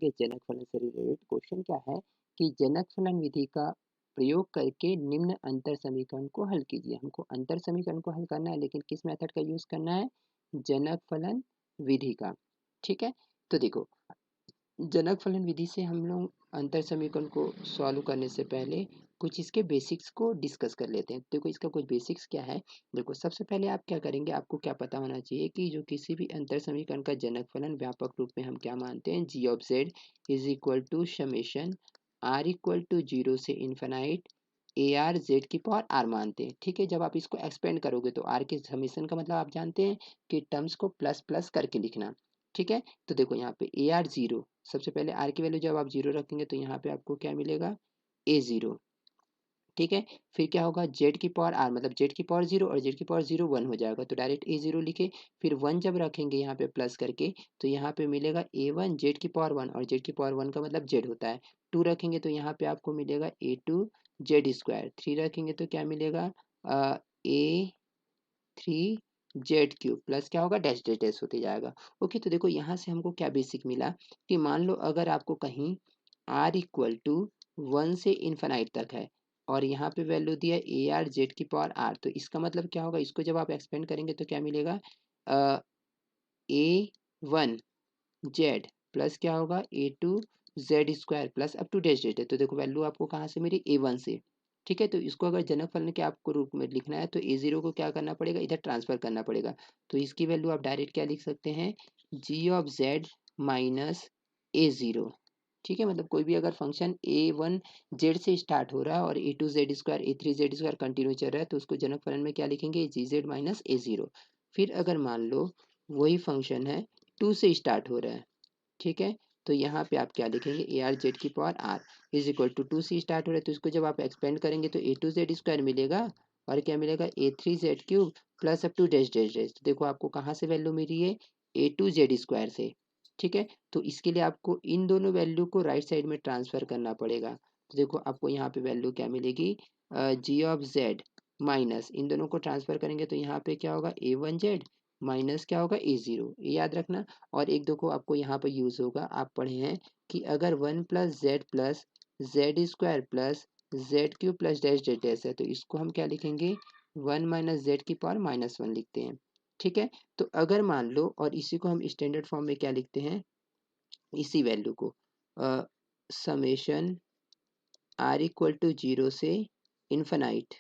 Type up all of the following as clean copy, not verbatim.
ये जनक फलन से रिलेटेड क्वेश्चन क्या है कि जनक फलन विधि का प्रयोग करके निम्न अंतर समीकरण को हल कीजिए। हमको अंतर समीकरण को हल करना है, लेकिन किस मेथड का यूज करना है? जनक फलन विधि का। ठीक है, तो देखो, जनक फलन विधि से हम लोग अंतर समीकरण को सॉल्व करने से पहले कुछ इसके बेसिक्स को डिस्कस कर लेते हैं। देखो, इसका कुछ बेसिक्स क्या है। देखो, सबसे पहले आप क्या करेंगे, आपको क्या पता होना चाहिए कि जो किसी भी अंतर समीकरण का जनक फलन व्यापक रूप में हम क्या मानते हैं, G of Z is equal to summation are equal to zero से इन्फिनाइट ए आर जेड की पावर आर मानते हैं। ठीक है, जब आप इसको एक्सपेंड करोगे तो आर के समेशन का मतलब आप जानते हैं कि टर्म्स को प्लस प्लस करके लिखना। ठीक है, तो देखो यहाँ पे ए आर जीरो, सबसे पहले आर की वैल्यू जब आप जीरो रखेंगे तो यहाँ पे आपको क्या मिलेगा, ए जीरो। ठीक है, फिर क्या होगा, जेड की पावर आर मतलब जेड की पावर जीरो और जेड की पावर जीरो वन हो जाएगा, तो डायरेक्ट ए जीरो लिखे। फिर वन जब रखेंगे यहाँ पे प्लस करके तो यहाँ पे मिलेगा ए वन जेड की पावर वन, और जेड की पावर वन का मतलब जेड होता है। टू रखेंगे तो यहाँ पे आपको मिलेगा ए टू जेड स्क्वायर। थ्री रखेंगे तो क्या मिलेगा, A three Z cube plus क्या होगा, डैश डैश डैश होते जाएगा। ओके, तो देखो यहाँ से हमको क्या बेसिक मिला कि मान लो अगर आपको कहीं आर इक्वल टू वन से इन्फिनाइट तक है और यहाँ पे वैल्यू दिया ए आर जेड की पावर आर, तो इसका मतलब क्या होगा, इसको जब आप एक्सपेंड करेंगे तो क्या मिलेगा, ए वन जेड प्लस क्या होगा, A two Z square plus up to dash date है। तो देखो वैल्यू आपको कहाँ से मिली, ए वन से। ठीक है, तो इसको अगर जनक फलन के आपको रूप में लिखना है तो ए जीरो को क्या करना पड़ेगा, इधर ट्रांसफर करना पड़ेगा। तो इसकी वैल्यू आप डायरेक्ट क्या लिख सकते हैं, G of Z minus A zero. ठीक है, मतलब कोई भी अगर फंक्शन ए वन जेड से स्टार्ट हो रहा है और A two Z square A three Z square continue चल रहा है तो उसको जनक फलन में क्या लिखेंगे, जी जेड माइनस ए जीरो। फिर अगर मान लो वही फंक्शन है टू से स्टार्ट हो रहा है, ठीक है, तो यहाँ पे आप क्या लिखेंगे, ए आर जेड की power r is equal to two से स्टार्ट हो रहा है तो इसको जब आप एक्सपेंड करेंगे तो ए टू जेड स्क्वायर मिलेगा और क्या मिलेगा, A three Z cube plus up to dash dash dash. तो देखो आपको कहाँ से वैल्यू मिली है, ए टू जेड स्क्वायर से। ठीक है, तो इसके लिए आपको इन दोनों वैल्यू को राइट साइड में ट्रांसफर करना पड़ेगा। तो देखो आपको यहाँ पे वैल्यू क्या मिलेगी, जी ऑफ जेड माइनस इन दोनों को ट्रांसफर करेंगे तो यहाँ पे क्या होगा, ए वन जेड माइनस क्या होगा, ए जीरो, ये याद रखना। और एक देखो आपको यहाँ पर यूज होगा, आप पढ़े हैं कि अगर one plus Z square plus Z cube plus dash Z dash है तो इसको हम क्या लिखेंगे, वन माइनस जेड की पावर माइनस वन लिखते हैं। ठीक है, तो अगर मान लो, और इसी को हम स्टैंडर्ड फॉर्म में क्या लिखते हैं, इसी वैल्यू को summation are equal to zero से इन्फिनाइट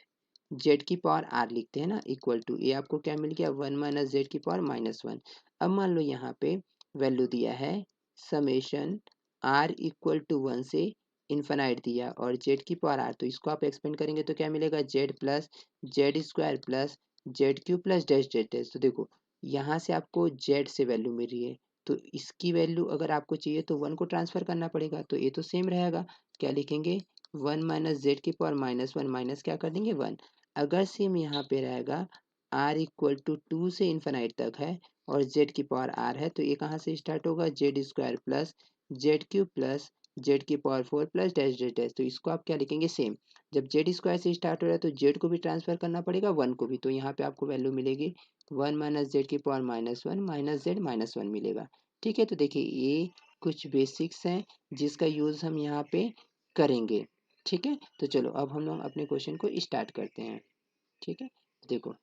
जेड की पावर आर लिखते हैं ना, इक्वल टू ये आपको क्या मिल गया, वन माइनस जेड की पावर माइनस वन। अब मान लो यहाँ पे वैल्यू दिया है summation are equal to one से इन्फिनाइट दिया और जेड की पावर आर, तो इसको आप एक्सपेंड करेंगे तो क्या मिलेगा, Z plus Z square plus Z cube plus dash Z dash. तो देखो यहाँ से आपको जेड से वैल्यू मिल रही है तो इसकी वैल्यू अगर आपको चाहिए तो वन को ट्रांसफर करना पड़ेगा, तो ये तो सेम रहेगा, क्या लिखेंगे, वन माइनस जेड की पावर माइनस वन माइनस क्या कर देंगे, वन। अगर सेम यहाँ पे रहेगा आर इक्वल टू टू से इन्फिनाइट तक है और जेड की पावर आर है तो ये कहाँ से स्टार्ट होगा, Z square plus Z cube plus Z की power four plus dash dash dash. तो इसको आप क्या लिखेंगे, सेम। जब जेड स्क्वायर से स्टार्ट हो रहा है तो जेड को भी ट्रांसफर करना पड़ेगा, वन को भी, तो यहाँ पे आपको वैल्यू मिलेगी वन माइनस जेड की power minus one minus Z minus one मिलेगा। ठीक है, तो देखिए ये कुछ बेसिक्स हैं जिसका यूज हम यहाँ पे करेंगे। ठीक है, तो चलो अब हम लोग अपने क्वेश्चन को स्टार्ट करते हैं। ठीक है, देखो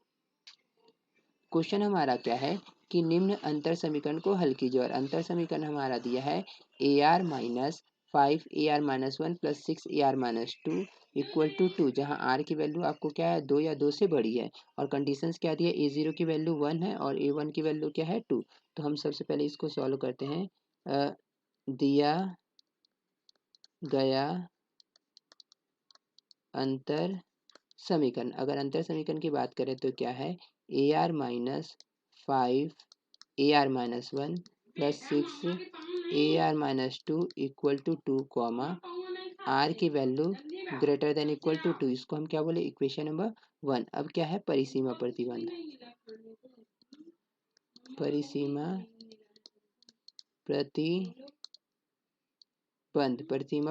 क्वेश्चन हमारा क्या है कि निम्न अंतर समीकरण को हल कीजिए, और अंतर समीकरण हमारा दिया है a r minus five a r minus one plus six a r minus two equal to two, जहाँ आर की वैल्यू आपको क्या है, दो या दो से बड़ी है, और कंडीशंस क्या दिया, ए जीरो की वैल्यू वन है और ए वन की वैल्यू क्या है, टू। तो हम सबसे पहले इसको सॉल्व करते हैं। दिया गया अंतर समीकरण, अगर अंतर समीकरण की बात करें तो क्या है, a r minus five a r minus one plus six a r minus two equal to two comma r की value greater than equal to two, इसको हम क्या बोले, इक्वेशन नंबर वन। अब क्या है, परिसीमा प्रतिबंध, परिसीमा प्रतिबंध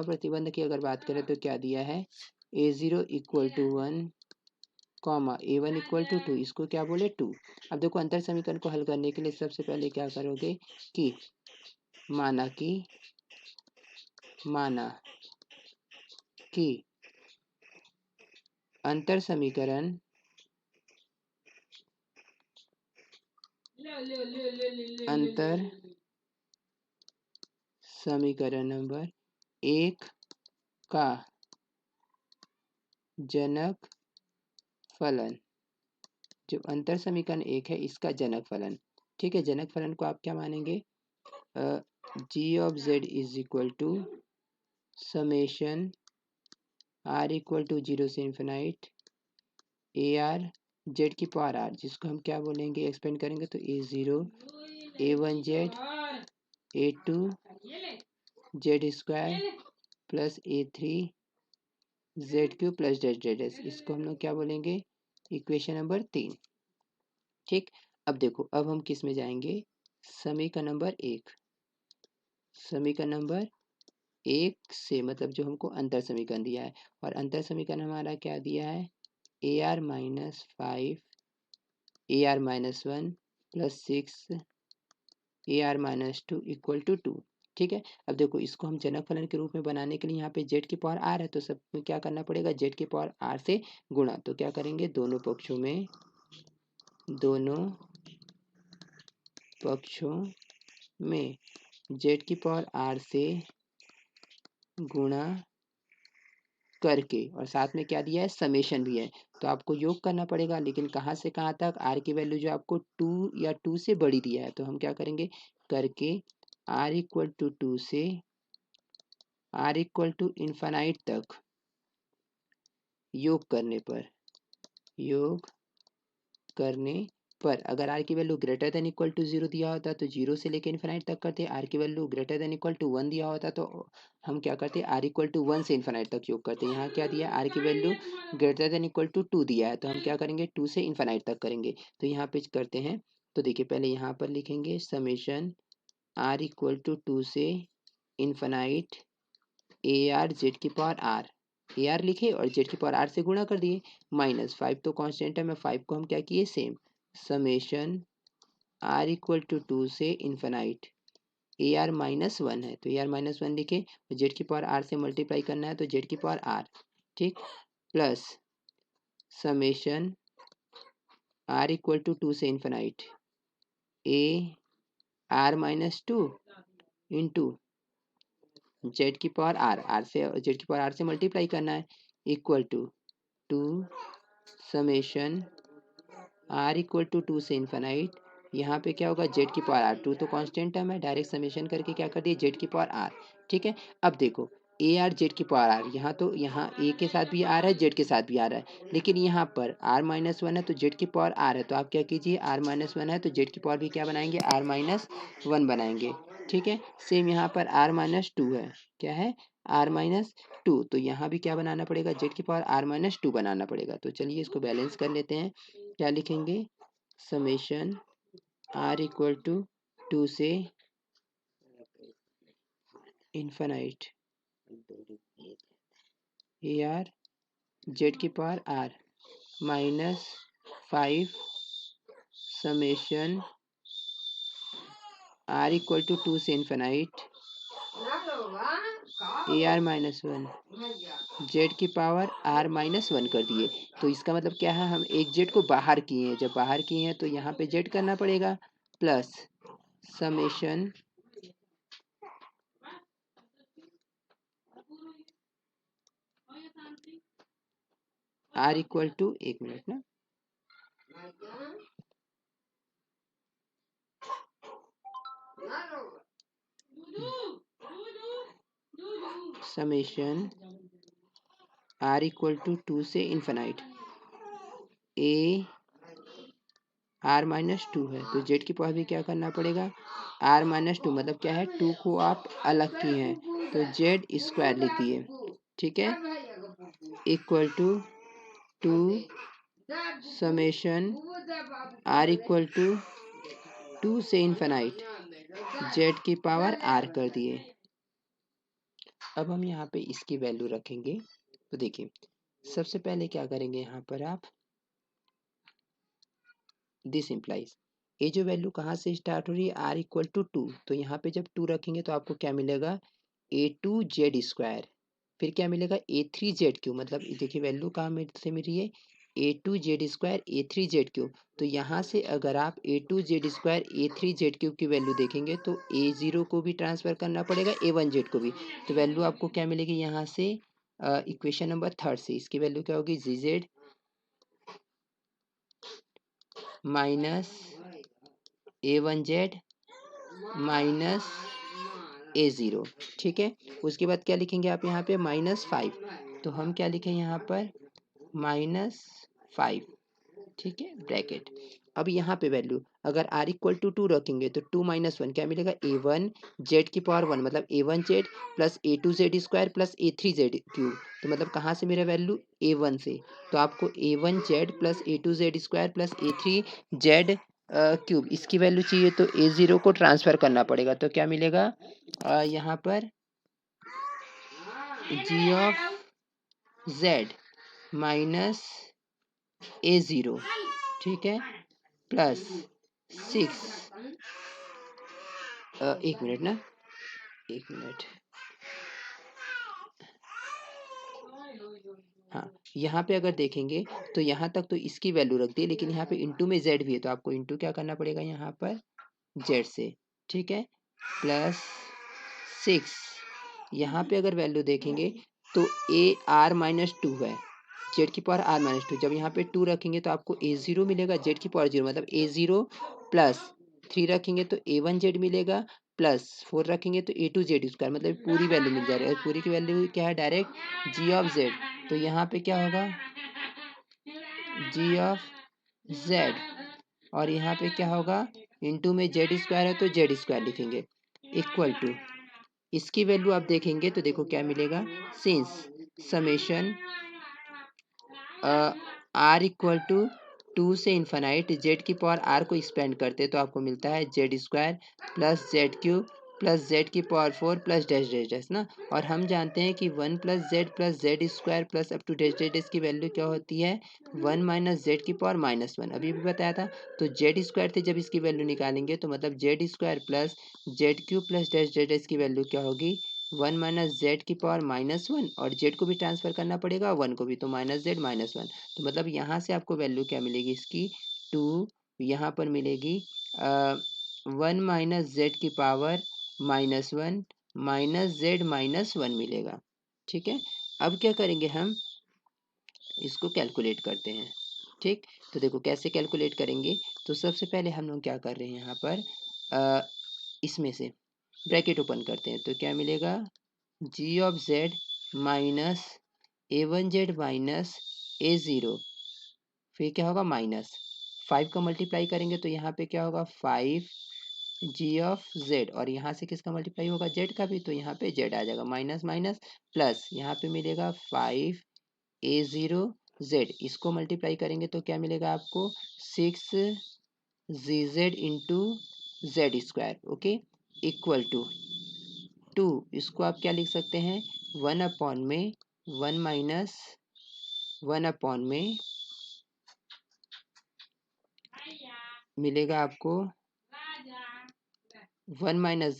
प्रतिबंध की अगर बात करें तो क्या दिया है, a zero equal to one comma a one equal to two, इसको क्या बोले, टू। अब देखो अंतर समीकरण को हल करने के लिए सबसे पहले क्या करोगे कि माना कि माना कि अंतर समीकरण नंबर 1 का जनक फलन, जो अंतर समीकरण 1 है इसका जनक फलन, ठीक है। जनक फलन को आप क्या मानेंगे, G of Z is equal to summation are equal to 0 से इन्फिनाइट ए आर जेड की पावर आर, जिसको हम क्या बोलेंगे, एक्सपेंड करेंगे तो A0 A1 z A2 z square plus A3 z cube plus z z s, इसको हम लोग क्या बोलेंगे, इक्वेशन नंबर 3, ठीक। अब देखो, अब हम किस में जाएंगे, समीकरण नंबर 1, समीकरण नंबर 1 से मतलब जो हमको अंतर समीकरण दिया है, और अंतर समीकरण हमारा क्या दिया है, AR-5 AR-1 plus 6 AR-2 equal to 2, ठीक है। अब देखो, इसको हम जनक फलन के रूप में बनाने के लिए यहाँ पे जेड की पावर आर है, तो सब में क्या करना पड़ेगा, जेड की पावर आर से गुणा, तो क्या करेंगे, दोनों पक्षों में जेड की पावर आर से गुणा करके, और साथ में क्या दिया है, समेशन भी है, तो आपको योग करना पड़ेगा, लेकिन कहाँ से कहाँ तक, आर की वैल्यू जो आपको 2 या 2 से बड़ी दिया है, तो हम क्या करेंगे, करके आर इक्वल टू 2 से आर इक्वल टू इन्फानाइट तक योग करने पर अगर आर की value greater than equal to 0 दिया होता तो 0 से लेकर इन्फानाइट तक करते, आर की value greater than equal to 1 दिया होता तो हम क्या करते, आर इक्वल टू 1 से इन्फानाइट तक योग करते। यहाँ क्या दिया, आर की value greater than equal to 2 दिया है, तो हम क्या करेंगे, 2 से इन्फानाइट तक करेंगे, तो यहाँ पे करते हैं। तो देखिए, पहले यहाँ पर लिखेंगे समेशन आर इक्वल टू 2 से इन्फानाइट ए आर जेड की पावर आर, ए आर लिखे और जेड की पावर आर से गुणा कर दिए, -5 तो कांस्टेंट है, मैं 5 को हम क्या किए, same, summation are equal to 2 से इन्फिनाइट ए आर -1 है, तो ए आर -1 लिखे, जेड की पावर आर से मल्टीप्लाई करना है, तो जेड की पावर आर, ठीक, plus summation are equal to 2 से इन्फिनाइट ए आर -2 इंटू जेड की पावर आर से, जेड की पावर आर से मल्टीप्लाई करना है, equal to 2 summation are equal to 2 से इन्फिनाइट, यहाँ पे क्या होगा, जेड की पावर आर, 2 तो कांस्टेंट है, मैं डायरेक्ट समेशन करके क्या कर दिया, जेड की पावर आर, ठीक है। अब देखो, ए आर जेड की पावर आर, यहाँ तो यहाँ ए के साथ भी आ रहा है, जेड के साथ भी आ रहा है, लेकिन यहाँ पर आर -1 है तो जेड की पावर आर है, तो आप क्या कीजिए, आर -1 है तो जेड की पावर भी क्या बनाएंगे, आर -1 बनाएंगे, ठीक है। सेम यहाँ पर आर -2 है, क्या है, आर -2, तो यहाँ भी क्या बनाना पड़ेगा, जेड की पावर आर -2 बनाना पड़ेगा, तो चलिए इसको बैलेंस कर लेते हैं, क्या लिखेंगे, समेशन आर इक्वल टू 2 से इन्फिनाइट ए आर जेड की power r -5 summation are equal to 2 से इन्फिनाइट ए आर -1 जेड की पावर आर -1 कर दिए, तो इसका मतलब क्या है, हम एक जेड को बाहर किए हैं, जब बाहर किए हैं तो यहाँ पे जेड करना पड़ेगा, plus summation are equal to, एक मिनट ना, समेशन आर इक्वल टू 2 से इन्फिनाइट ए आर -2 है, तो जेड की पावर भी क्या करना पड़ेगा, आर -2 मतलब क्या है, 2 को आप अलग किए हैं तो जेड स्क्वायर लिख दिए, ठीक है, equal to 2 summation are equal to 2 से इन्फिनाइट जेड की पावर आर कर दिए। अब हम यहाँ पे इसकी वैल्यू रखेंगे, तो देखिए सबसे पहले क्या करेंगे, यहाँ पर आप दिस इम्प्लाइज, ये जो वैल्यू कहाँ से स्टार्ट हो रही है, आर इक्वल टू 2, तो यहाँ पे जब 2 रखेंगे तो आपको क्या मिलेगा, A2Z², फिर क्या मिलेगा A3Z3, मतलब देखिए वैल्यू कहाँ मेरे से मिल रही है, A2Z² A3Z3। तो यहाँ से अगर आप A2Z² A3Z3 की वैल्यू देखेंगे तो A0 को भी ट्रांसफ़र करना पड़ेगा, A1Z को भी। तो वैल्यू आपको क्या मिलेगी यहाँ से, इक्वेशन नंबर थर्ड से इसकी वैल्यू क्या होगी, ZZ minus A1Z minus A0, ठीक है। उसके बाद क्या लिखेंगे आप यहाँ पे -5, तो हम क्या लिखें यहाँ पर -5, ठीक है, ब्रैकेट। अब यहाँ पे वैल्यू अगर r इक्वल टू 2 रखेंगे तो 2 - 1 क्या मिलेगा, A1Z⁴ मतलब A1Z plus A2Z² plus A3Z³ तो मतलब कहाँ से मेरा वैल्यू, A1 से। तो आपको A1Z plus A2Z² plus A3Z³ इसकी वैल्यू चाहिए तो A0 को ट्रांसफ़र करना पड़ेगा। तो क्या मिलेगा यहाँ पर G of Z minus A0, ठीक है, प्लस 6, एक मिनट ना, एक मिनट, हाँ, यहाँ पे अगर देखेंगे तो यहाँ तक तो इसकी वैल्यू रख दी, लेकिन यहाँ पे इंटू में Z भी है तो आपको इंटू क्या करना पड़ेगा यहाँ पर Z से, ठीक है, प्लस 6। यहाँ पे अगर वैल्यू देखेंगे तो AR-2 है, Z⁴R-2। जब यहाँ पे 2 रखेंगे तो आपको A0 मिलेगा, Z⁴0 मतलब A0 प्लस 3 रखेंगे तो A1Z मिलेगा, प्लस 4 रखेंगे तो A2Z² मतलब पूरी वैल्यू मिल जा रही है। और पूरी की वैल्यू क्या है, डायरेक्ट G ऑफ Z। तो यहाँ पे क्या होगा, G ऑफ Z, और यहाँ पे क्या होगा, इंटू में Z² है तो Z² लिखेंगे, इक्वल टू इसकी वैल्यू आप देखेंगे तो देखो क्या मिलेगा, since summation R equal to 2 से इन्फानाइट Z⁴R को एक्सपेंड करते तो आपको मिलता है Z² plus Z³ plus Z⁴ plus dash dash dash ना। और हम जानते हैं कि 1 plus Z² plus up to dash dash dash की वैल्यू क्या होती है, 1 माइनस Z⁻1 अभी भी बताया था। तो Z² थे, जब इसकी वैल्यू निकालेंगे तो मतलब Z² plus Z³ plus dash dash dash की वैल्यू क्या होगी, 1 माइनस Z⁻1 और Z को भी ट्रांसफ़र करना पड़ेगा 1 को भी, तो -Z-1। तो मतलब यहाँ से आपको वैल्यू क्या मिलेगी इसकी, 2 यहाँ पर मिलेगी 1 माइनस Z⁻1 माइनस Z-1 मिलेगा, ठीक है। अब क्या करेंगे हम, इसको कैलकुलेट करते हैं, ठीक। तो देखो कैसे कैलकुलेट करेंगे, तो सबसे पहले हम लोग क्या कर रहे हैं यहाँ पर, इसमें से ब्रैकेट ओपन करते हैं तो क्या मिलेगा, G of Z minus A1Z minus A0, फिर क्या होगा माइनस 5 का मल्टीप्लाई करेंगे तो यहाँ पे क्या होगा 5 G ऑफ Z, और यहाँ से किसका मल्टीप्लाई होगा, Z का भी, तो यहाँ पे Z आ जाएगा, माइनस माइनस प्लस, यहाँ पे मिलेगा 5 A0 Z, इसको मल्टीप्लाई करेंगे तो क्या मिलेगा आपको 6 ZZ into Z², okay, equal to 2, इसको आप क्या लिख सकते हैं, 1 अपॉन में 1 माइनस 1 अपॉन में मिलेगा आपको 1 माइनस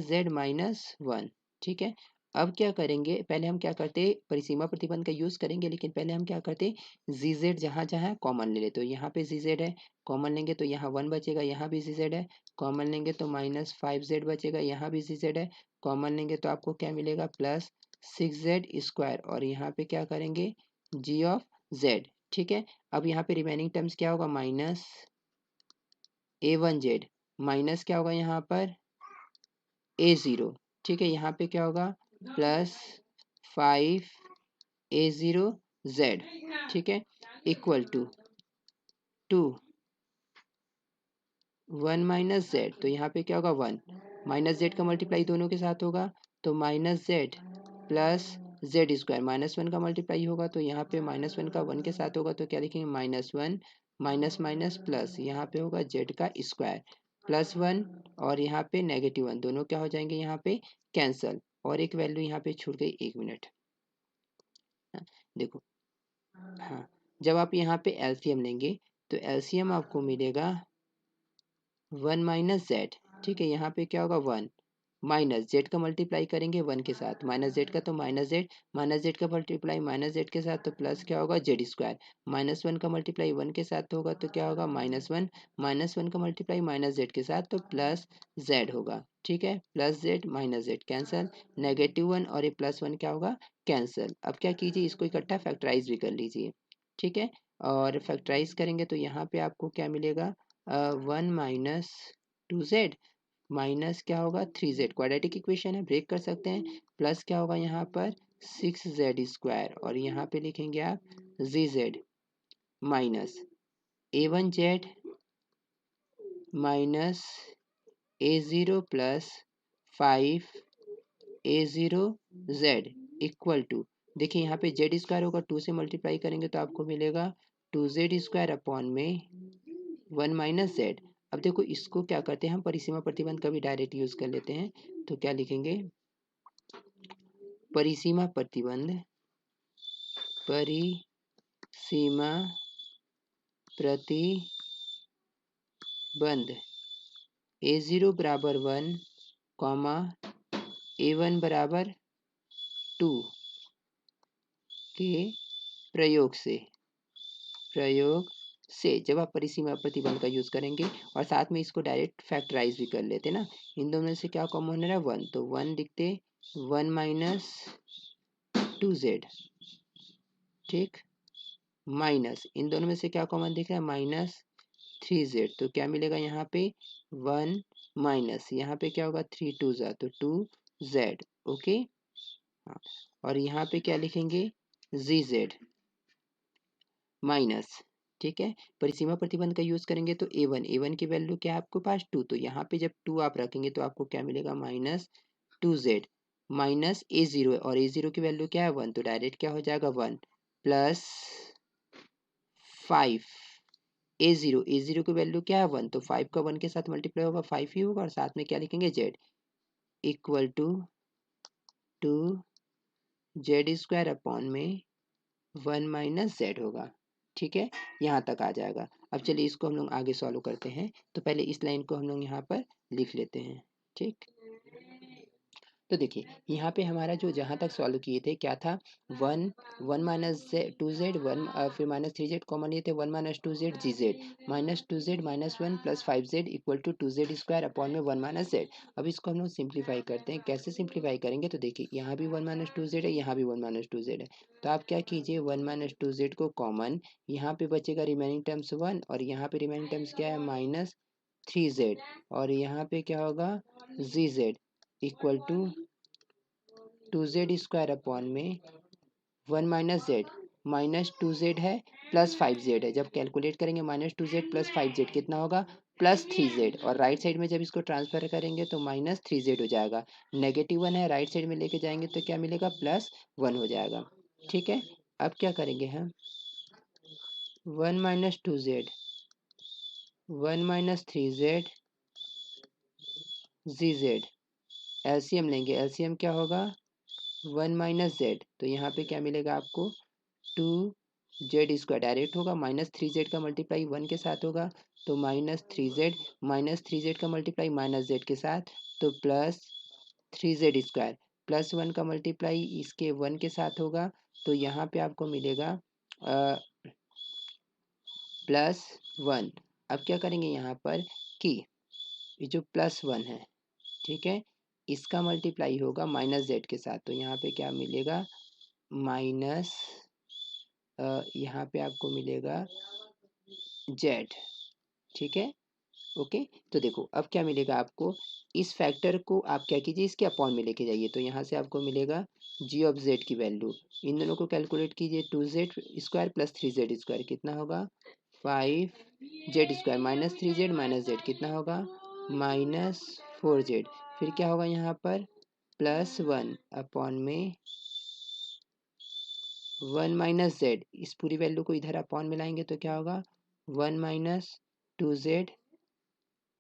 Z माइनस 1, ठीक है। अब क्या करेंगे, पहले हम क्या करते, परिसीमा प्रतिबंध का यूज़ करेंगे, लेकिन पहले हम क्या करते, ZZ जहाँ जहाँ कॉमन ले लेते, तो यहाँ पे ZZ है, कॉमन लेंगे तो यहाँ 1 बचेगा, यहाँ भी ZZ है, कॉमन लेंगे तो -5Z बचेगा, यहाँ भी ZZ है, कॉमन लेंगे तो आपको क्या मिलेगा, प्लस 6Z², और यहाँ पे क्या करेंगे, G ऑफ Z, ठीक है। अब यहाँ पे रिमेनिंग टर्म्स क्या होगा, माइनस A1Z माइनस क्या होगा यहाँ पर A0, ठीक है। यहाँ पे क्या होगा, प्लस 5 A0 Z, ठीक है, इक्वल टू 2 1 माइनस Z, तो यहाँ पे क्या होगा 1, माइनस Z का मल्टीप्लाई दोनों के साथ होगा तो माइनस Z प्लस Z², -1 का मल्टीप्लाई होगा तो यहाँ पे -1 का 1 के साथ होगा तो क्या लिखेंगे, -1 माइनस माइनस प्लस, यहाँ पे होगा Z का स्क्वायर प्लस 1, और यहाँ पे -1, दोनों क्या हो जाएंगे यहाँ पे कैंसल, और एक वैल्यू यहाँ पे छूट गई, एक मिनट, हाँ, देखो, हाँ, जब आप यहाँ पे एलसीएम लेंगे तो एलसीएम आपको मिलेगा 1 माइनस Z, ठीक है, यहाँ पे क्या होगा 1, माइनस जेड का मल्टीप्लाई करेंगे 1 के साथ, माइनस जेड का तो माइनस जेड का मल्टीप्लाई माइनस जेड के साथ तो प्लस क्या होगा जेड स्क्वायर, -1 का मल्टीप्लाई 1 के साथ होगा तो क्या होगा -1, -1 का मल्टीप्लाई माइनस जेड के साथ तो प्लस जेड होगा। ठीक है, plus Z minus Z cancel, -1 और ये +1 क्या होगा कैंसल। अब क्या कीजिए, इसको इकट्ठा फैक्टराइज भी कर लीजिए। ठीक है, और फैक्टराइज करेंगे तो यहाँ पे आपको क्या मिलेगा, 1 - 2z माइनस क्या होगा 3z, क्वाड्रेटिक इक्वेशन है, ब्रेक कर सकते हैं। प्लस क्या होगा यहाँ पर 6z² और यहाँ पे लिखेंगे आप zz minus a1z minus a0 plus 5a0z equal to, देखिए यहाँ पे z² होगा, 2 से मल्टीप्लाई करेंगे तो आपको मिलेगा 2z² अपॉन में 1 माइनस जेड। अब देखो इसको क्या करते हैं हम, परिसीमा प्रतिबंध का भी डायरेक्ट यूज कर लेते हैं। तो क्या लिखेंगे, परिसीमा प्रतिबंध, परिसीमा प्रतिबंध a0 बराबर 1 कॉमा a1 बराबर 2 के प्रयोग से जब आप परिसीमा प्रतिबंध का यूज करेंगे और साथ में इसको डायरेक्ट फैक्टराइज भी कर लेते ना, इन दोनों में से क्या कॉमन है 1, तो 1 लिखते 1 माइनस 2z। ठीक, माइनस इन दोनों में से क्या कॉमन दिख रहा है -3z, तो क्या मिलेगा यहाँ पे 1 माइनस यहाँ पे क्या होगा 3 2 ज़ा तो 2z। ओके, हाँ, और यहाँ पे क्या लिखेंगे zz माइनस। ठीक है, परिसीमा प्रतिबंध का यूज करेंगे तो a1 की वैल्यू क्या है आपके पास 2, तो यहाँ पे जब 2 आप रखेंगे तो आपको क्या मिलेगा -2z माइनस a0 और a0 की वैल्यू क्या है 1, तो डायरेक्ट क्या हो जाएगा 1 प्लस 5 a0 की वैल्यू क्या है 1, तो 5 का 1 के साथ मल्टीप्लाई होगा 5 ही होगा और साथ में क्या लिखेंगे z equal to 2z² upon में 1 माइनस जेड होगा। ठीक है, यहाँ तक आ जाएगा। अब चलिए इसको हम लोग आगे सॉल्व करते हैं, तो पहले इस लाइन को हम लोग यहाँ पर लिख लेते हैं। ठीक, तो देखिए यहाँ पे हमारा जो जहाँ तक सॉल्व किए थे क्या था, 1 माइनस 2z 1 फिर -3z कॉमन लिए थे, 1 minus 2z gz -2z -1 plus 5z equal to 2z² upon में 1 माइनस जेड। अब इसको हम लोग सिंप्लीफाई करते हैं, कैसे सिंप्लीफाई करेंगे, तो देखिए यहाँ भी 1 माइनस 2z है, यहाँ भी 1 माइनस 2z है, तो आप क्या कीजिए 1 माइनस 2z को कॉमन, यहाँ पे बचेगा रिमेनिंग टर्म्स 1 और यहाँ पे रिमेनिंग टर्म्स क्या है -3z और यहाँ पे क्या होगा zz equal to 2z² upon में 1 माइनस जेड, -2z है प्लस 5z है, जब कैलकुलेट करेंगे -2z प्लस 5z कितना होगा +3z और राइट साइड में जब इसको ट्रांसफर करेंगे तो -3z हो जाएगा। -1 है राइट साइड में लेके जाएंगे तो क्या मिलेगा +1 हो जाएगा। ठीक है, अब क्या करेंगे हम 1 minus 2z 1 minus 3z zz LCM लेंगे, एलसीएम क्या होगा 1 माइनस जेड, तो यहाँ पे क्या मिलेगा आपको 2z² डायरेक्ट होगा, -3z का मल्टीप्लाई 1 के साथ होगा तो -3z का मल्टीप्लाई माइनस जेड के साथ तो +3z² +1 का मल्टीप्लाई इसके 1 के साथ होगा तो यहाँ पे आपको मिलेगा +1। अब क्या करेंगे यहाँ पर कि ये जो +1 है, ठीक है, इसका मल्टीप्लाई होगा माइनस जेड के साथ तो यहाँ पे क्या मिलेगा माइनस यहाँ पे आपको मिलेगा जेड। ठीक है, ओके, तो देखो अब क्या मिलेगा आपको, इस फैक्टर को आप क्या कीजिए इसके अपॉन में लेके जाइए तो यहाँ से आपको मिलेगा जी ऑफ जेड की वैल्यू, इन दोनों को कैलकुलेट कीजिए 2z² प्लस 3z² कितना होगा 5z² -3z -z कितना होगा -4z, फिर क्या होगा यहाँ पर +1 अपॉन में 1 माइनस जेड, इस पूरी वैल्यू को इधर अपॉन में लाएंगे तो क्या होगा 1 माइनस 2z।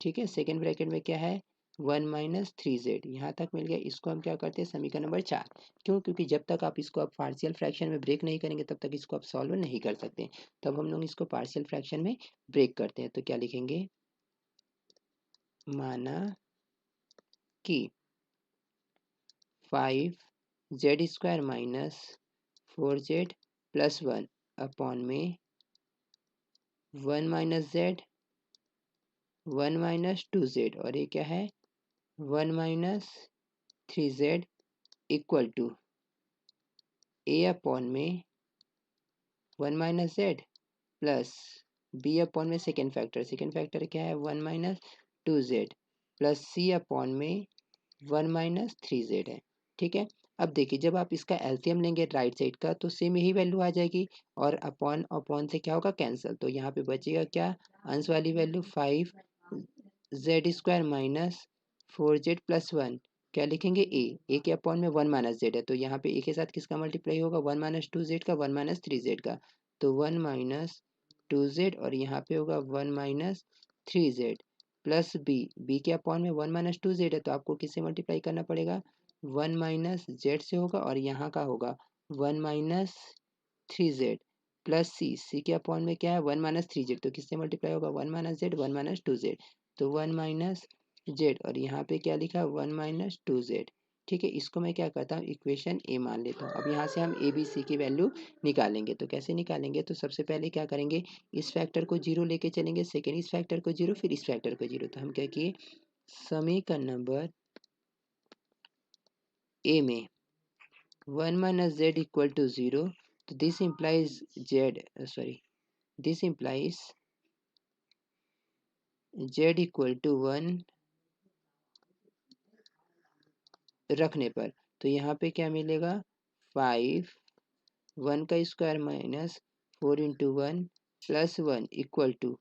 ठीक है, सेकेंड ब्रैकेट में क्या है 1 माइनस 3z, यहाँ तक मिल गया। इसको हम क्या करते हैं समीकरण नंबर 4, क्यों, क्योंकि जब तक आप इसको आप पार्शियल फ्रैक्शन में ब्रेक नहीं करेंगे तब तक इसको आप सॉल्व नहीं कर सकते, तब हम लोग इसको पार्शियल फ्रैक्शन में ब्रेक करते हैं। तो क्या लिखेंगे, माना कि 5z² minus 4z plus 1 upon में 1 माइनस जेड 1 माइनस 2z और ये क्या है 1 minus 3z equal to a upon में 1 minus z plus b upon में सेकेंड फैक्टर क्या है 1 minus 2z plus c upon में 1 माइनस 3z है। ठीक है, अब देखिए जब आप इसका एलसीएम लेंगे राइट साइड का तो सेम यही वैल्यू आ जाएगी और अपॉन अपॉन से क्या होगा कैंसिल, तो यहाँ पे बचेगा क्या अंश वाली value 5z² minus 4z plus 1 क्या लिखेंगे ए के अपॉन में 1 माइनस जेड है तो यहाँ पे ए के साथ किसका मल्टीप्लाई होगा 1 माइनस 2z का 1 माइनस 3z का, तो 1 माइनस 2z और यहाँ पे होगा 1 माइनस 3z प्लस बी के अपॉन में 1 माइनस 2z है तो आपको किससे मल्टीप्लाई करना पड़ेगा 1 माइनस जेड से होगा और यहाँ का होगा 1 माइनस 3z प्लस सी के अपॉन में क्या है 1 माइनस 3z तो किससे मल्टीप्लाई होगा 1 माइनस जेड 1 माइनस 2z तो 1 माइनस जेड और यहाँ पे क्या लिखा 1 माइनस 2z। ठीक है, इसको मैं क्या करता हूँ इक्वेशन ए मान लेता हूँ। अब यहाँ से हम ए बी सी की वैल्यू निकालेंगे तो कैसे निकालेंगे, तो सबसे पहले क्या करेंगे इस फैक्टर को जीरो लेके चलेंगे, सेकेंड इस फैक्टर को जीरो, फिर इस फैक्टर को जीरो। तो हम क्या किए समीकरण नंबर ए में 1 माइनस जेड इक्वल टू 0 तो this implies z equal to 1 रखने पर तो यहाँ पे क्या मिलेगा 5 1 का square minus 4 into 1 plus 1 equal to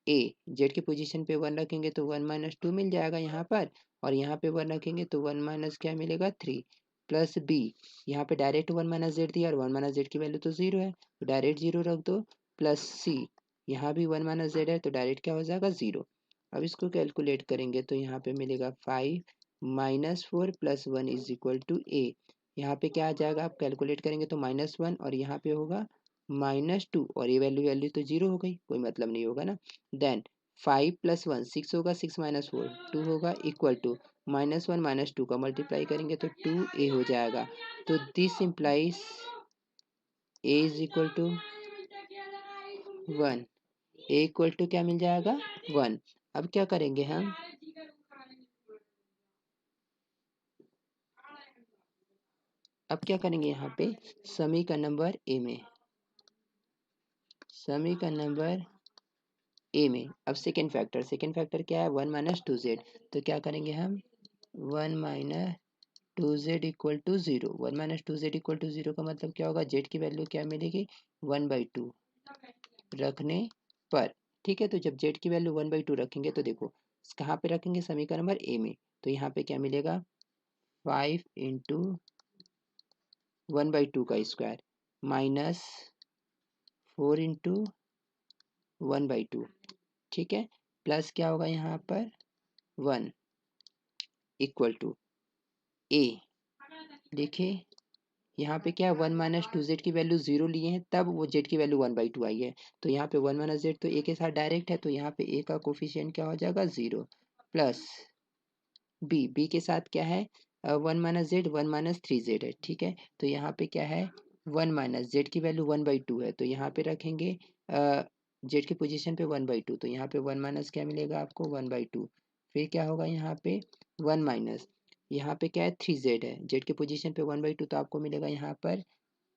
a z की पोजीशन पे 1 रखेंगे तो 1 माइनस 2 मिल जाएगा यहाँ पर और यहाँ पे 1 रखेंगे तो 1 माइनस क्या मिलेगा 3 प्लस बी यहाँ पे डायरेक्ट 1 माइनस जेड दिया और 1 माइनस जेड की वैल्यू तो 0 है तो डायरेक्ट 0 रख दो प्लस सी यहाँ भी 1 माइनस जेड है तो डायरेक्ट क्या हो जाएगा 0। अब इसको कैलकुलेट करेंगे तो यहाँ पे मिलेगा 5 minus 4 plus 1 is equal to a. यहाँ पे क्या आ जाएगा आप कैलकुलेट करेंगे तो -1 और यहाँ पे होगा -2 और ये वैल्यू तो 0 हो गई, कोई मतलब नहीं होगा ना। देन 5 प्लस 1 6 होगा, 6 माइनस 4 2 होगा इक्वल टू -1 -2 का मल्टीप्लाई करेंगे तो 2a हो जाएगा। तो this implies a is equal to 1, a equal to क्या मिल जाएगा 1। अब क्या करेंगे हम यहाँ पे समीकरण नंबर ए में अब सेकेंड फैक्टर क्या है 1 माइनस 2z तो क्या करेंगे हम 1 minus 2z equal to 0। 1 minus 2z equal to 0 का मतलब क्या होगा z की वैल्यू क्या मिलेगी 1/2 रखने पर। ठीक है, तो जब z की वैल्यू 1/2 रखेंगे तो देखो कहाँ पे रखेंगे समीकरण नंबर ए में, तो यहाँ पे क्या मिलेगा 5 इंटू 1/2 का स्क्वायर माइनस 4 इंटू 1/2। ठीक है, प्लस क्या होगा यहाँ पर 1 इक्वल टू ए। देखिए यहाँ पे क्या है 1 माइनस 2z की वैल्यू 0 लिए हैं तब वो z की वैल्यू 1/2 आई है तो यहाँ पे 1 माइनस जेड तो a के साथ डायरेक्ट है तो यहाँ पे a का कोफिशिएंट क्या हो जाएगा 0 प्लस b के साथ क्या है 1 माइनस जेड 1 माइनस 3z है। ठीक है, तो यहाँ पे क्या है 1 माइनस जेड की वैल्यू 1/2 है तो यहाँ पे रखेंगे जेड की पोजीशन पे 1/2 तो यहाँ पे 1 माइनस क्या मिलेगा आपको 1/2 फिर क्या होगा यहाँ पे 1 माइनस यहाँ पे क्या है 3z है जेड की पोजीशन पे 1/2 तो आपको मिलेगा यहाँ पर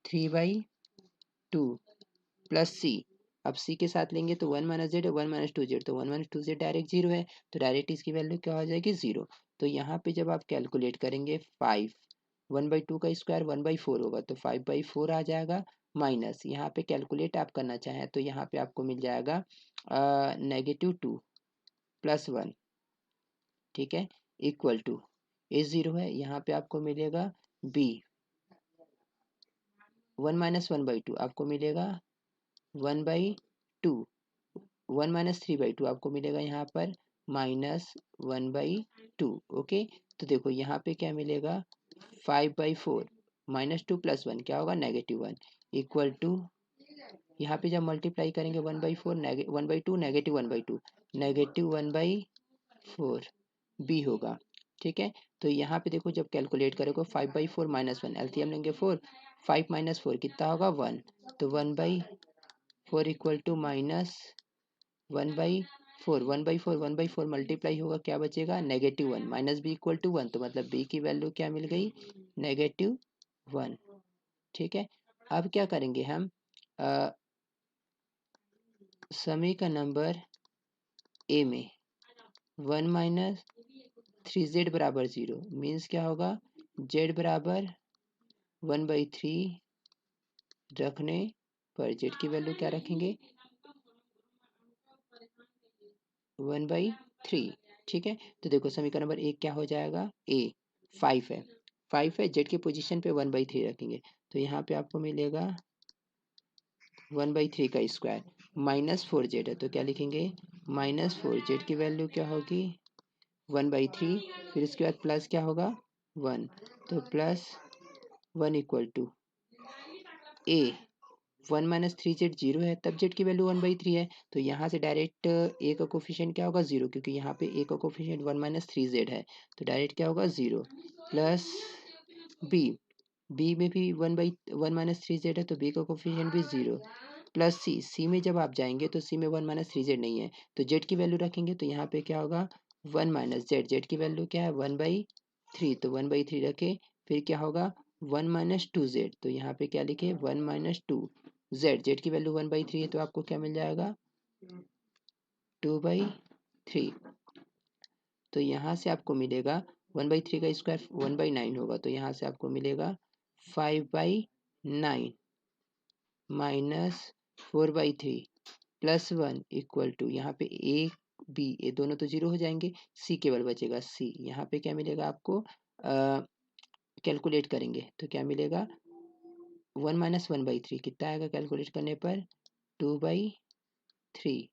3/2 प्लस सी। अब सी के साथ लेंगे तो 1 माइनस जेड 1 माइनस 2z तो 1 माइनस 2z डायरेक्ट 0 है तो डायरेक्ट इसकी वैल्यू क्या हो जाएगी 0। तो यहाँ पे जब आप कैलकुलेट करेंगे 5 1/2 का स्क्वायर 1/4 होगा तो 5/4 आ जाएगा माइनस यहाँ पे कैलकुलेट आप करना चाहें तो यहाँ पे आपको मिल जाएगा -2 प्लस 1। ठीक है, इक्वल टू ए 0 है यहाँ पे आपको मिलेगा बी 1 माइनस 1/2 आपको मिलेगा 1/2 1 माइनस 3/2 आपको मिलेगा यहाँ पर -1/2। ओके, तो देखो यहाँ पे क्या मिलेगा 5/4 -2 प्लस 1 क्या होगा -1 इक्वल टू यहाँ पे जब मल्टीप्लाई करेंगे 1/4 1/2 -1/2 -1/4 बी होगा। ठीक है। तो यहाँ पे देखो जब कैलकुलेट करोगे 5/4 -1 एलसीएम लेंगे 4, 5 - 4 कितना होगा 1, तो 1/4 इक्वल टू -1/4, 1/4 1/4 मल्टीप्लाई होगा, क्या बचेगा -1, माइनस बी इक्वल टू 1, तो मतलब बी की वैल्यू क्या मिल गई -1। ठीक है। अब क्या करेंगे हम, समीकरण नंबर ए में 1 - 3z बराबर 0 मीन्स क्या होगा, z बराबर 1/3 रखने पर z की वैल्यू क्या रखेंगे 1/3। ठीक है। तो देखो समीकरण नंबर एक क्या हो जाएगा, ए 5 है, 5 है, z की पोजीशन पे 1/3 रखेंगे, तो यहाँ पे आपको मिलेगा 1/3 का स्क्वायर, -4z है तो क्या लिखेंगे -4z की वैल्यू क्या होगी 1/3, फिर इसके बाद प्लस क्या होगा 1, तो +1 इक्वल टू ए 1 - 3z 0 है, तब z की वैल्यू 1/3 है, तो यहाँ से डायरेक्ट ए का कोफिशिएंट क्या होगा 0, क्योंकि यहाँ पे ए का कोफिशिएंट 1 - 3z है, तो डायरेक्ट क्या होगा 0, प्लस बी, बी में भी 1 - 3z है, तो बी का कोफिशिएंट भी 0, प्लस सी, सी में जब आप जाएंगे तो सी में 1 - 3z नहीं है, तो जेड की वैल्यू रखेंगे, तो यहाँ पे क्या होगा 1 - जेड, जेड की वैल्यू क्या है 1/3, तो 1/3 रखे, फिर क्या होगा 1 - 2z, तो यहाँ पे क्या लिखे 1 - 2 जेड, जेड की वैल्यू 1/3 है, तो आपको क्या मिल जाएगा 2/3, तो यहाँ से आपको मिलेगा 1/3 का स्क्वायर 1/9 होगा, तो यहाँ से आपको मिलेगा 5/9 माइनस 4/3 +1 इक्वल टू, यहाँ पे ए बी ये दोनों तो जीरो हो जाएंगे, सी केवल बचेगा, सी यहाँ पे क्या मिलेगा आपको, कैलकुलेट करेंगे तो क्या मिलेगा 1 - 1/3 कितना आएगा कैलकुलेट करने पर 2/3,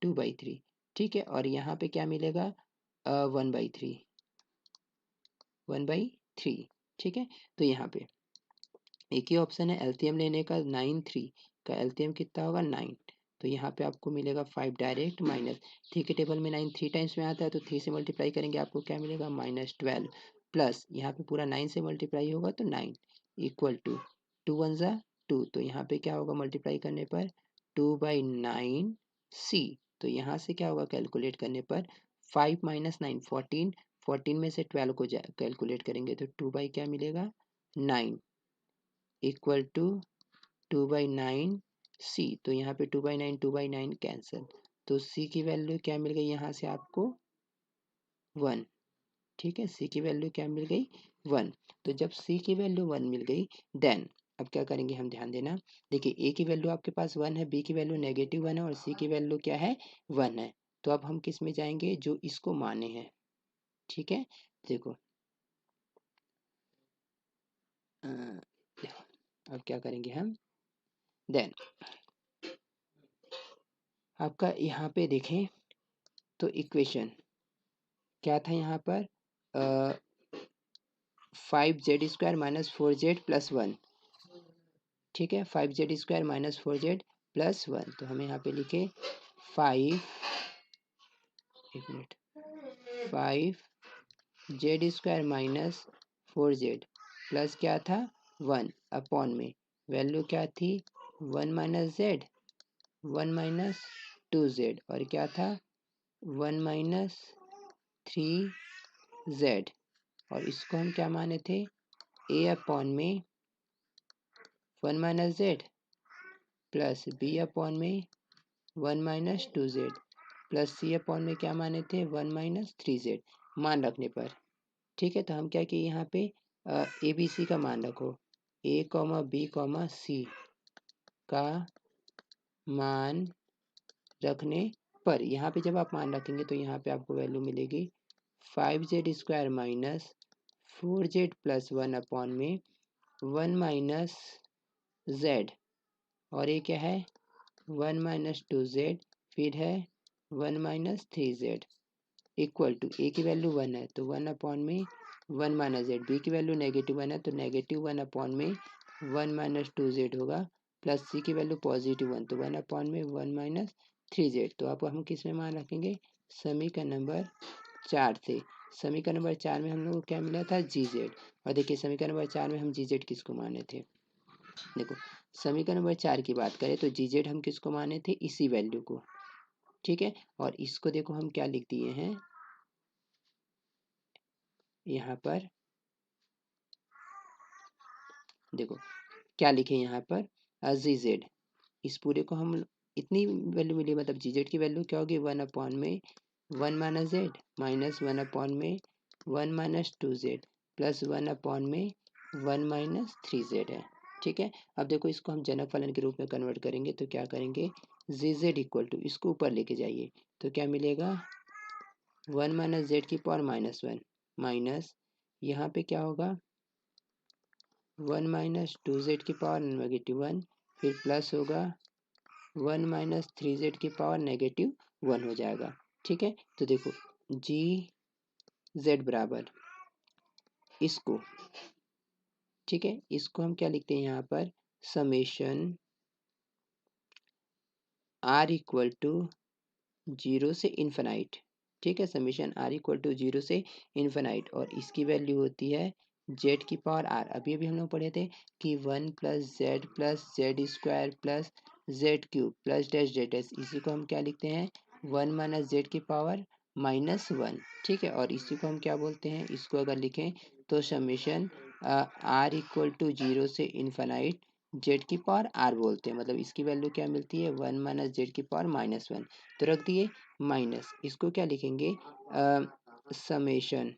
2/3। ठीक है। और यहाँ पे क्या मिलेगा 1/3, 1/3। ठीक है। तो यहाँ पे एक ही ऑप्शन है एलसीएम लेने का, 9 3 का एलसीएम कितना होगा 9, तो यहाँ पे आपको मिलेगा 5 डायरेक्ट माइनस, थ्री के टेबल में 9 3 टाइम्स में आता है, तो 3 से मल्टीप्लाई करेंगे आपको क्या मिलेगा -12, प्लस यहाँ पे पूरा 9 से मल्टीप्लाई होगा तो 9 इक्वल टू 2 1 ज़ा 2, तो यहाँ पे क्या होगा मल्टीप्लाई करने पर 2/9 सी, तो यहाँ से क्या होगा कैलकुलेट करने पर 5 - 9 14, 14 में से 12 को कैलकुलेट करेंगे तो 2 बाई क्या मिलेगा 9 इक्वल टू 2/9 सी, तो यहाँ पे 2/9 2/9 कैंसिल, तो सी की वैल्यू क्या मिल गई यहाँ से आपको 1। ठीक है। सी की वैल्यू क्या मिल गई 1, तो जब सी की वैल्यू 1 मिल गई देन अब क्या करेंगे हम, ध्यान देना, देखिए ए की वैल्यू आपके पास 1 है, बी की वैल्यू -1 है और सी की वैल्यू क्या है 1 है, तो अब हम किस में जाएंगे जो इसको माने हैं। ठीक है। देखो देखो अब क्या करेंगे हम, देन आपका यहाँ पे देखें तो इक्वेशन क्या था यहाँ पर 5z² - 4z + 1। ठीक है। 5z² - 4z + 1, तो हम यहाँ पे लिखे 5, एक मिनट, 5z² - 4z प्लस क्या था 1 अपॉन में वैल्यू क्या थी 1 - z 1 - 2z और क्या था 1 - 3z, और इसको हम क्या माने थे a अपॉन में 1 - z प्लस b अपॉन में 1 - 2z प्लस c अपॉन में क्या माने थे 1 - 3z मान रखने पर। ठीक है। तो हम क्या किए यहाँ पे ए बी सी का मान रखो, a, b, c का मान रखने पर, यहाँ पे जब आप मान रखेंगे तो यहाँ पे आपको वैल्यू मिलेगी 5z² - 4z + 1 अपॉन में 1 - z, और ये क्या है 1 - 2z, फिर है 1 - 3z इक्वल टू ए की वैल्यू 1 है तो 1 अपॉन में 1 - z, बी की वैल्यू -1 है तो -1 अपॉन में 1 - 2z होगा, प्लस सी की वैल्यू +1 तो 1 अपॉन में 1 - 3z, तो आप हम किस में मान रखेंगे समीकरण नंबर 4 थे। समीकरण नंबर 4 में हम लोग को क्या मिला था, जी जेड। और देखिए समीकरण नंबर 4 में हम जी जेड किसको माने थे, देखो समीकरण नंबर 4 की बात करें तो जी जेड हम किसको माने थे, इसी वैल्यू को, ठीक है। और इसको देखो हम क्या लिख दिए हैं यहाँ पर, देखो क्या लिखे यहाँ पर, जी जेड। इस पूरे को हम इतनी वैल्यू मिली, मतलब जी जेड की वैल्यू क्या होगी, 1 अपॉन में 1 माइनस जेड माइनस 1 अपॉन में 1 माइनस 2 जेड प्लस 1 अपॉन में 1 माइनस 3 जेड है, ठीक है। अब देखो इसको हम जनक फलन के रूप में कन्वर्ट करेंगे तो क्या करेंगे, जी जेड इक्वल टू, इसको ऊपर लेके जाइए तो क्या मिलेगा, 1 माइनस जेड की पावर -1 माइनस यहाँ पे क्या होगा, 1 माइनस 2 जेड की पावर -1, फिर प्लस होगा 1 माइनस 3 जेड की पावर -1 हो जाएगा, ठीक है। तो देखो जी जेड बराबर इसको, ठीक है, इसको हम क्या लिखते हैं यहाँ पर, समेशन आर इक्वल टू 0 से इन्फिनाइट, ठीक है, समेशन आर इक्वल टू 0 से इन्फिनाइट, और इसकी वैल्यू होती है जेड की पावर आर। अभी अभी हम लोग पढ़े थे कि 1 plus Z square plus Z cube plus dash Z S, इसी को हम क्या लिखते हैं, 1 माइनस जेड की पावर -1, ठीक है। और इसी को हम क्या बोलते हैं, इसको अगर लिखें तो समेशन आर इक्वल टू 0 से इन्फिनाइट जेड की पावर आर बोलते हैं, मतलब इसकी वैल्यू क्या मिलती है, 1 माइनस जेड की पावर -1, तो रख दिए माइनस, इसको क्या लिखेंगे, समेशन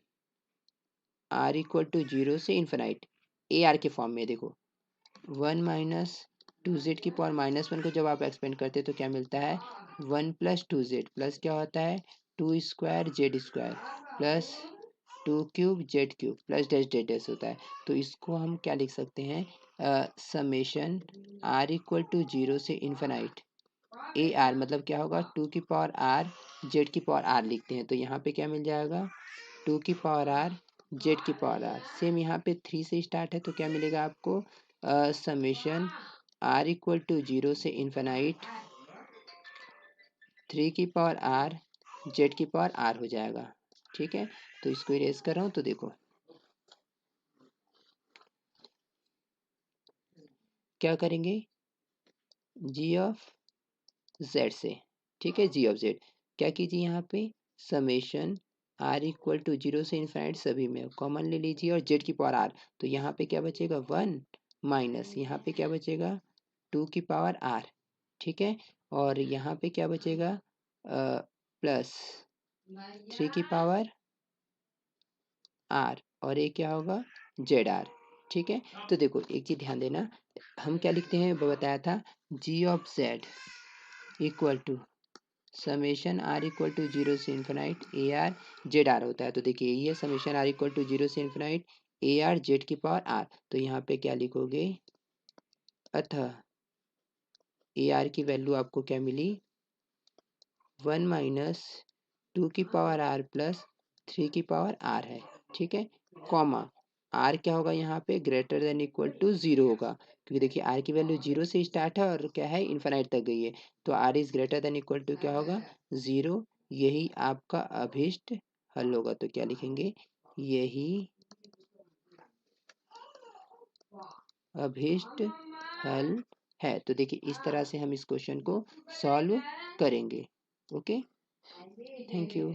आर इक्वल टू 0 से इन्फिनाइट ए आर के फॉर्म में, देखो 1 माइनस 2 जेड की पावर -1 को जब आप एक्सपेंड करते हैं तो क्या मिलता है, 1 प्लस 2 जेड प्लस क्या होता है, 2 square Z square plus 2 cube Z cube plus dash Z dash होता है। तो इसको हम क्या लिख सकते हैं, समेशन आर इक्वल टू 0 से इन्फिनाइट ए आर, मतलब क्या होगा, 2 की पावर आर जेड की पावर आर लिखते हैं, तो यहाँ पे क्या मिल जाएगा, 2 की पावर आर जेड की पावर आर, सेम यहाँ पे 3 से स्टार्ट है तो क्या मिलेगा आपको, समेशन आर इक्वल टू 0 से इन्फिनाइट 3 की पावर आर जेड की पावर आर हो जाएगा, ठीक है। तो इसको इरेज कर रहा हूँ, तो देखो क्या करेंगे, जी ऑफ जेड से, ठीक है, जी ऑफ जेड क्या कीजिए यहाँ पे, समेशन आर इक्वल टू 0 से इन्फिनाइट सभी में कॉमन ले लीजिए और जेड की पावर आर, तो यहाँ पे क्या बचेगा 1 माइनस यहाँ पे क्या बचेगा 2 की पावर आर, ठीक है। और यहाँ पे क्या बचेगा, प्लस 3 की पावर आर, और ये क्या होगा जेड आर, ठीक है। तो देखो एक चीज ध्यान देना, हम क्या लिखते हैं बताया था, G of z equal to summation are equal to 0 से infinite A R z r होता है। तो देखिए ये है समेशन आर इक्वल टू 0 से इन्फिनाइट ए आर जेड की पावर आर, तो यहाँ पे क्या लिखोगे, अतः ए आर की वैल्यू आपको क्या मिली, 1 माइनस 2 की पावर आर प्लस 3 की पावर आर है, ठीक है, कॉमा आर क्या होगा यहाँ पे ग्रेटर देन इक्वल टू 0 होगा, क्योंकि देखिए आर की वैल्यू 0 से स्टार्ट है और क्या है इन्फिनाइट तक गई है, तो r is greater than equal to क्या होगा 0, यही आपका अभीष्ट हल होगा। तो क्या लिखेंगे, यही अभीष्ट हल है। तो देखिए इस तरह से हम इस क्वेश्चन को सॉल्व करेंगे, ओके, थैंक यू।